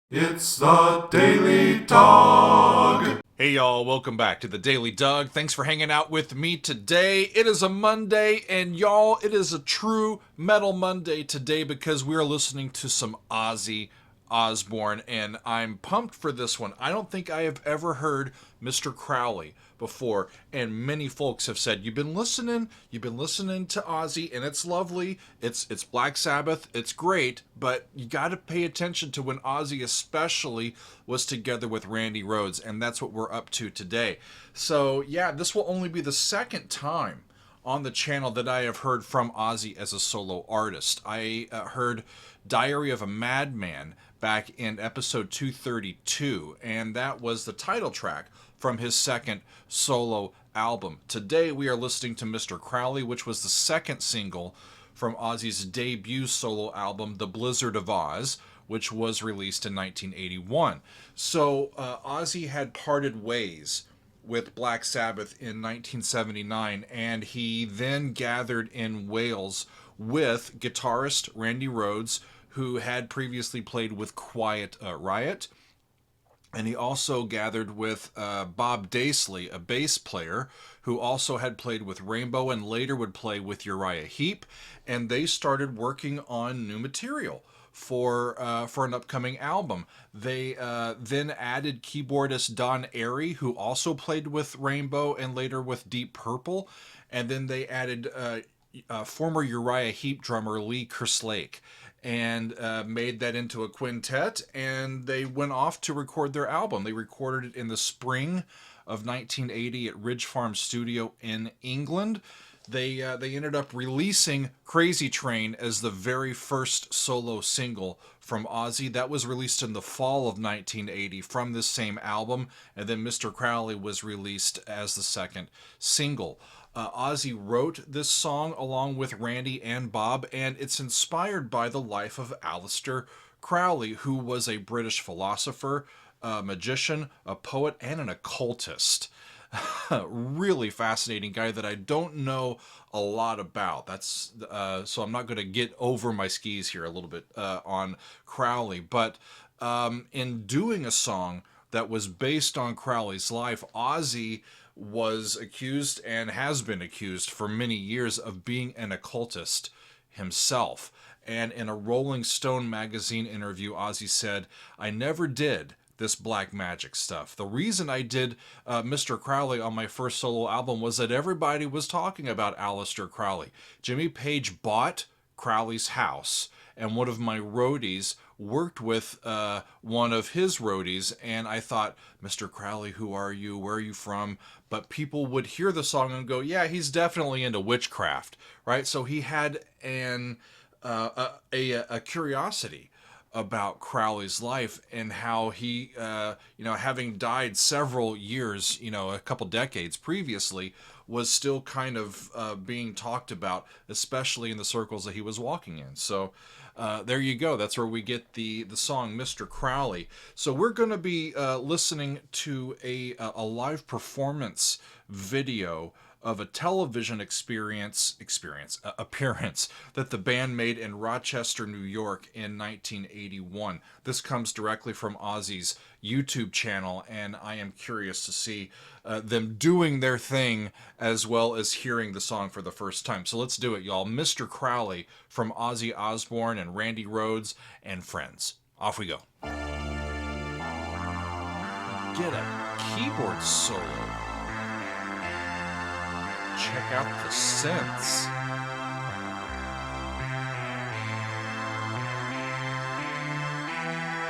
It's the Daily Dog. Hey y'all, welcome back to the Daily Dog. Thanks for hanging out with me today. It is a Monday, and y'all, it is a true Metal Monday today because we are listening to some Ozzy Osbourne, and I'm pumped for this one. I don't think I have ever heard Mr. Crowley before, and many folks have said, you've been listening to Ozzy, and it's lovely, it's Black Sabbath, it's great, but you got to pay attention to when Ozzy especially was together with Randy Rhoads, and that's what we're up to today. So yeah, this will only be the second time on the channel that I have heard from Ozzy as a solo artist. I heard Diary of a Madman back in episode 232, and that was the title track from his second solo album. Today we are listening to Mr. Crowley, which was the second single from Ozzy's debut solo album, The Blizzard of Oz, which was released in 1981. So Ozzy had parted ways with Black Sabbath in 1979, and he then gathered in Wales with guitarist Randy Rhoads, who had previously played with Quiet Riot, and he also gathered with Bob Daisley, a bass player, who also had played with Rainbow and later would play with Uriah Heep, and they started working on new material for an upcoming album. They then added keyboardist Don Airey, who also played with Rainbow and later with Deep Purple, and then they added former Uriah Heep drummer Lee Kerslake, and made that into a quintet, and they went off to record their album. They recorded it in the spring of 1980 at Ridge Farm Studio in England. They ended up releasing Crazy Train as the very first solo single from Ozzy. That was released in the fall of 1980 from this same album, and then Mr. Crowley was released as the second single. Ozzy wrote this song along with Randy and Bob, and it's inspired by the life of Aleister Crowley, who was a British philosopher, a magician, a poet, and an occultist. Really fascinating guy that I don't know a lot about. That's so I'm not going to get over my skis here a little bit on Crowley, but in doing a song that was based on Crowley's life, Ozzy was accused and has been accused for many years of being an occultist himself. And in a Rolling Stone magazine interview, Ozzy said, "I never did this black magic stuff. The reason I did Mr. Crowley on my first solo album was that everybody was talking about Aleister Crowley. Jimmy Page bought Crowley's house, and one of my roadies worked with one of his roadies, and I thought, Mr. Crowley, who are you? Where are you from?" But people would hear the song and go, yeah, he's definitely into witchcraft, right? So he had a curiosity about Crowley's life and how he, having died several years, a couple decades previously, was still kind of being talked about, especially in the circles that he was walking in. So there you go. That's where we get the song Mr. Crowley. So we're going to be listening to a live performance video of a television appearance that the band made in Rochester, New York in 1981. This comes directly from Ozzy's YouTube channel, and I am curious to see them doing their thing as well as hearing the song for the first time. So let's do it, y'all. Mr. Crowley from Ozzy Osbourne and Randy Rhoads and friends. Off we go. Get a keyboard solo. Check out the synths.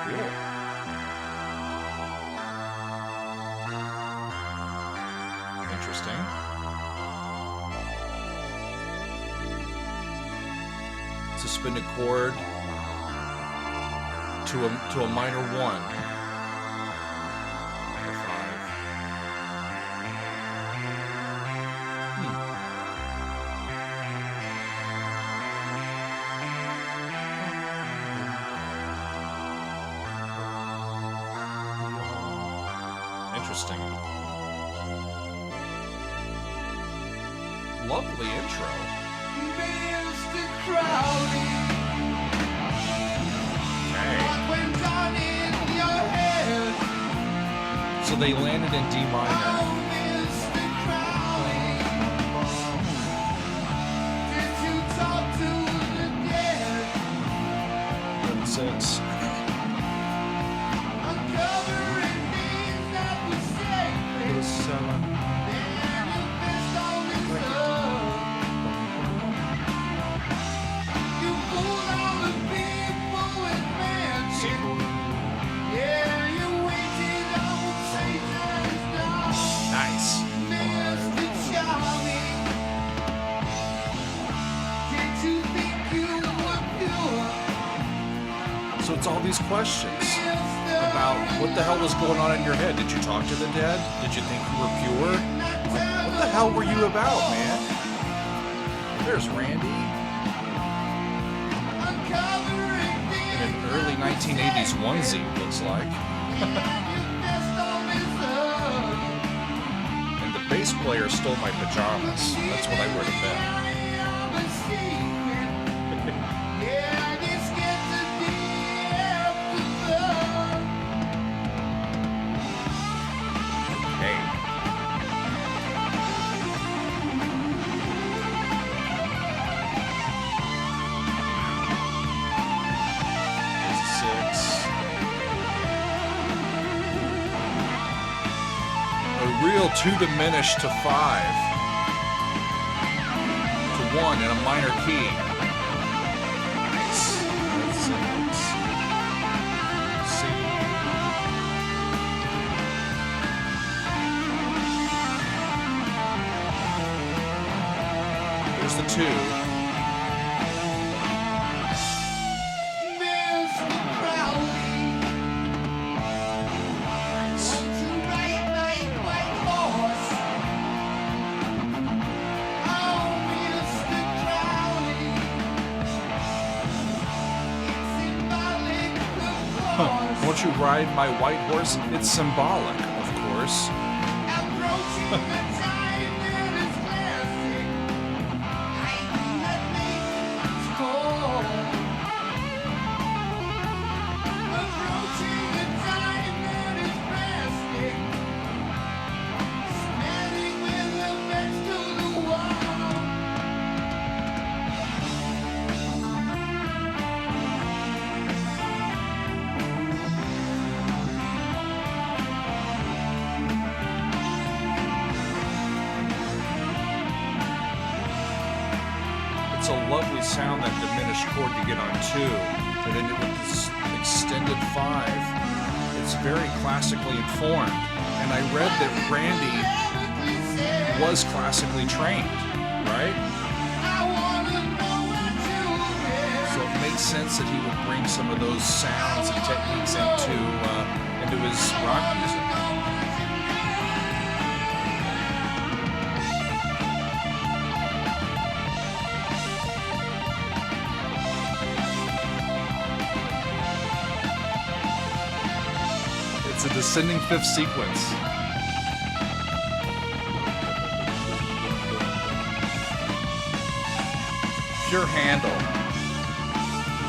Cool. Interesting. Suspended chord to a minor one. Interesting. Lovely intro. Mr. Crowley. Okay. What went on in So they landed in D minor. Six. Seven. Nice. So it's all these questions about what the hell was going on in your head. Did you talk to the dead? Did you think you were pure? What the hell were you about, man? There's Randy. In an early 1980s onesie, looks like. And the bass player stole my pajamas. That's what I wear to bed. Real 2 diminished to 5 to 1 in a minor key. Nice. That's it. C. There's the 2. Won't you ride my white horse? It's symbolic, of course. It's a lovely sound, that diminished chord you get on 2, and then with this extended 5. It's very classically informed, and I read that Randy was classically trained, right? So it makes sense that he would bring some of those sounds and techniques into his rock music. It's a descending 5th sequence. Pure handle.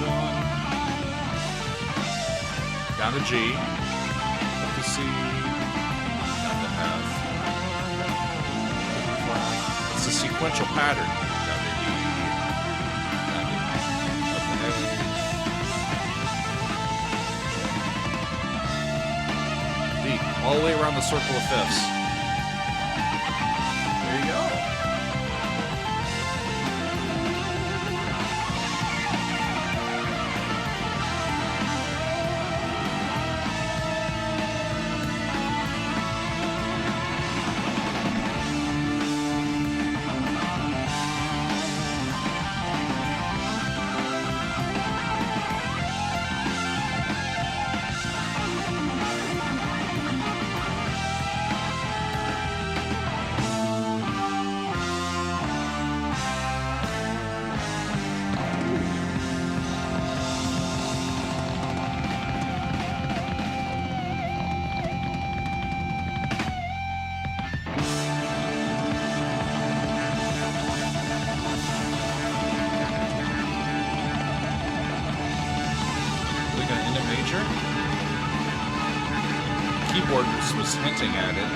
1. Down to G. Up to C. Down to F. It's a sequential pattern. Down to E. Down to up to F. All the way around the circle of 5ths. There you go. keyboard was hinting at it.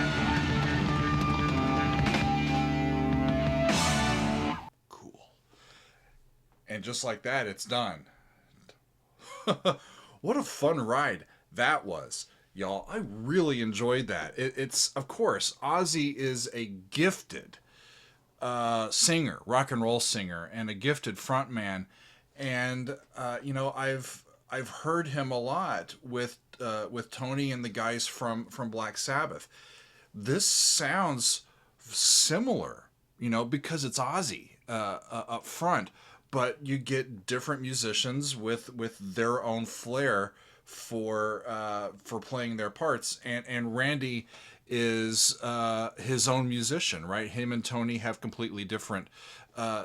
Cool. And just like that, it's done. What a fun ride that was, y'all. I really enjoyed that. It's, of course, Ozzy is a gifted singer, rock and roll singer, and a gifted frontman. And I've heard him a lot with Tony and the guys from Black Sabbath. This sounds similar, because it's Ozzy up front, but you get different musicians with their own flair for playing their parts, and Randy is his own musician, right? Him and Tony have completely different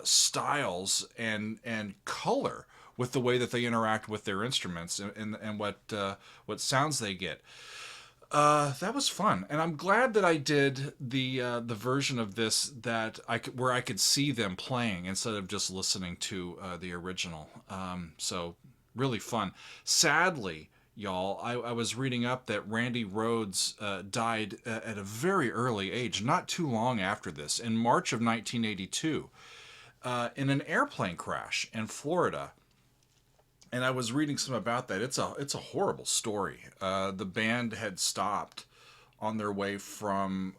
styles and color with the way that they interact with their instruments and what sounds they get. That was fun, and I'm glad that I did the version of this where I could see them playing instead of just listening to the original. So really fun. Sadly, y'all, I was reading up that Randy Rhoads died at a very early age, not too long after this, in March of 1982, in an airplane crash in Florida. And I was reading some about that. It's a horrible story. The band had stopped on their way from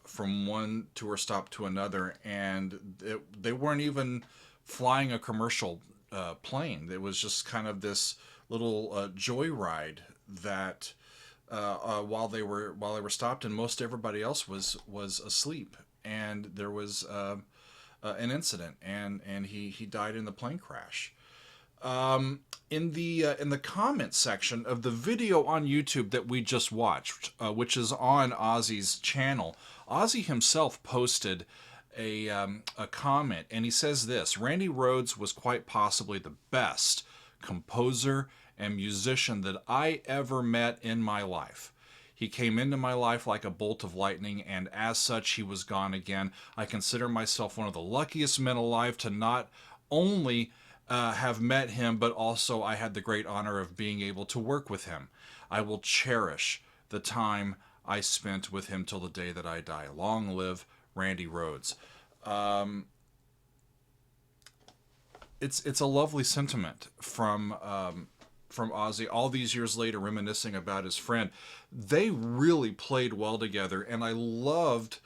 one tour stop to another, and they weren't even flying a commercial plane. It was just kind of this little joyride that while they were stopped, and most everybody else was asleep, and there was an incident, and he died in the plane crash. In the comments section of the video on YouTube that we just watched, which is on Ozzy's channel, Ozzy himself posted a comment, and he says this: Randy Rhoads was quite possibly the best composer and musician that I ever met in my life. He came into my life like a bolt of lightning, and as such, he was gone again. I consider myself one of the luckiest men alive to not only have met him, but also I had the great honor of being able to work with him. I will cherish the time I spent with him till the day that I die. Long live Randy Rhoads. It's a lovely sentiment from Ozzy all these years later, reminiscing about his friend. They really played well together, and I loved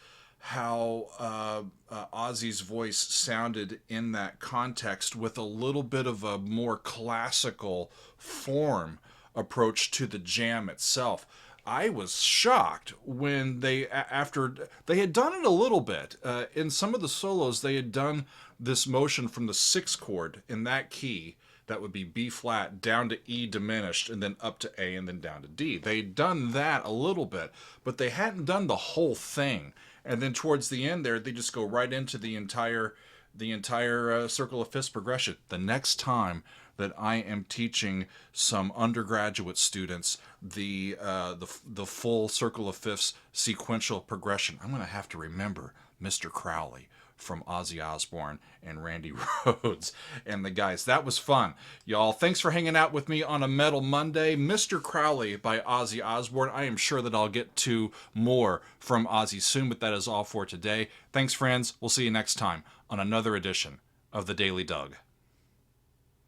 how Ozzy's voice sounded in that context with a little bit of a more classical form approach to the jam itself. I was shocked when after they had done it a little bit in some of the solos, they had done this motion from the 6th chord in that key, that would be B flat, down to E diminished, and then up to A, and then down to D. They'd done that a little bit, but they hadn't done the whole thing. And then towards the end there, they just go right into the entire circle of fifths progression. The next time that I am teaching some undergraduate students the full circle of fifths sequential progression, I'm going to have to remember Mr. Crowley from Ozzy Osbourne and Randy Rhoads and the guys. That was fun, y'all. Thanks for hanging out with me on a Metal Monday. Mr. Crowley by Ozzy Osbourne. I am sure that I'll get to more from Ozzy soon, but that is all for today. Thanks, friends. We'll see you next time on another edition of The Daily Doug.